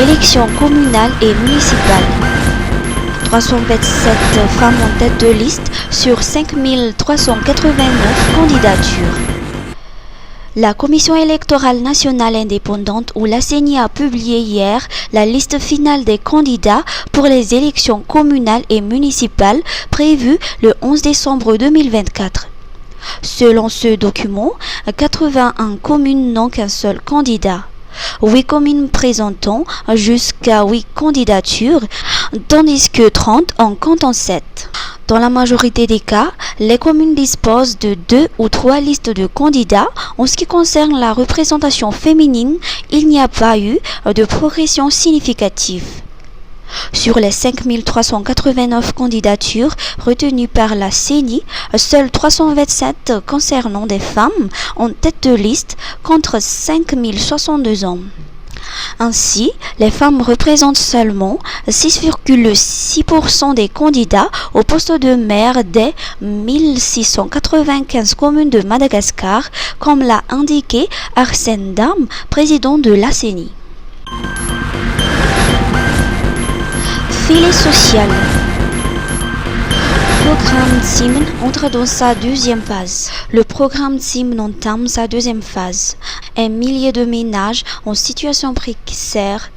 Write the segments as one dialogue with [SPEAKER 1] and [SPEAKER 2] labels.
[SPEAKER 1] élections communales et municipales. 327 femmes en tête de liste sur 5389 candidatures. La Commission électorale nationale indépendante ou la CENI a publié hier la liste finale des candidats pour les élections communales et municipales prévues le 11 décembre 2024. Selon ce document, 81 communes n'ont qu'un seul candidat. 8 communes présentant jusqu'à 8 candidatures, tandis que 30 en comptent 7. Dans la majorité des cas, les communes disposent de 2 ou 3 listes de candidats. En ce qui concerne la représentation féminine, il n'y a pas eu de progression significative. Sur les 5389 candidatures retenues par la CENI, seules 327 concernant des femmes en tête de liste contre 5062 hommes. Ainsi, les femmes représentent seulement 6,6% des candidats au poste de maire des 1695 communes de Madagascar, comme l'a indiqué Arsène Dam, président de la CENI. Filet social. Le programme TSIMN entre dans sa deuxième phase. Le programme TSIMN entame sa deuxième phase. Un millier de ménages en situation précaire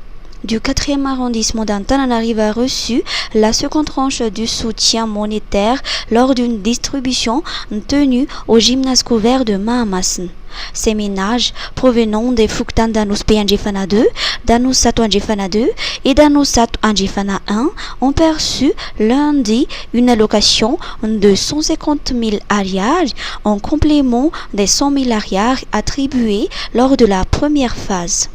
[SPEAKER 1] du 4e arrondissement d'Antananarive a reçu la seconde tranche du soutien monétaire lors d'une distribution tenue au gymnase couvert de Mahamasn. Ces ménages provenant des Fuktan Danuspe Anjifana 2, Danusatu Anjifana 2 et Danusatu Anjifana 1 ont perçu lundi une allocation de 150 000 ariars en complément des 100 000 ariars attribués lors de la première phase.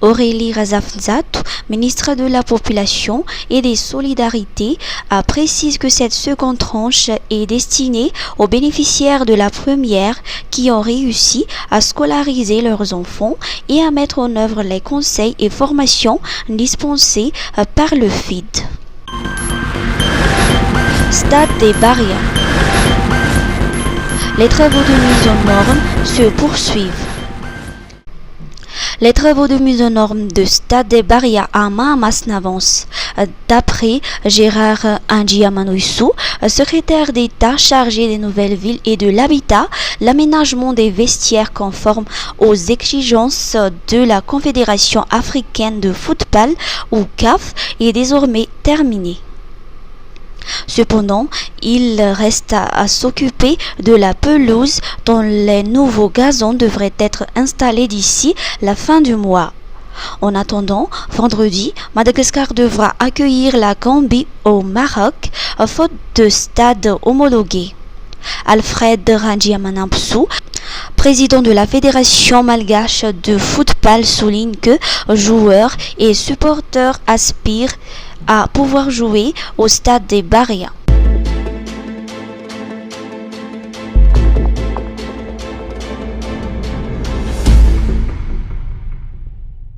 [SPEAKER 1] Aurélie Razafzat, ministre de la Population et des Solidarités, a précisé que cette seconde tranche est destinée aux bénéficiaires de la première qui ont réussi à scolariser leurs enfants et à mettre en œuvre les conseils et formations dispensés par le FID. Stade des Baria. Les travaux de mise aux normes se poursuivent. Les travaux de mise aux normes de Stade des Baria à Mahamasn avancent. D'après Gérard Anjiamanoissou, secrétaire d'État chargé des nouvelles villes et de l'habitat, l'aménagement des vestiaires conforme aux exigences de la Confédération africaine de football ou CAF est désormais terminé. Cependant, il reste à s'occuper de la pelouse dont les nouveaux gazons devraient être installés d'ici la fin du mois. En attendant, vendredi, Madagascar devra accueillir la Gambie au Maroc, faute de stade homologué. Alfred Rangiamanampsou, président de la Fédération malgache de football, souligne que joueurs et supporters aspirent à pouvoir jouer au stade des Baria.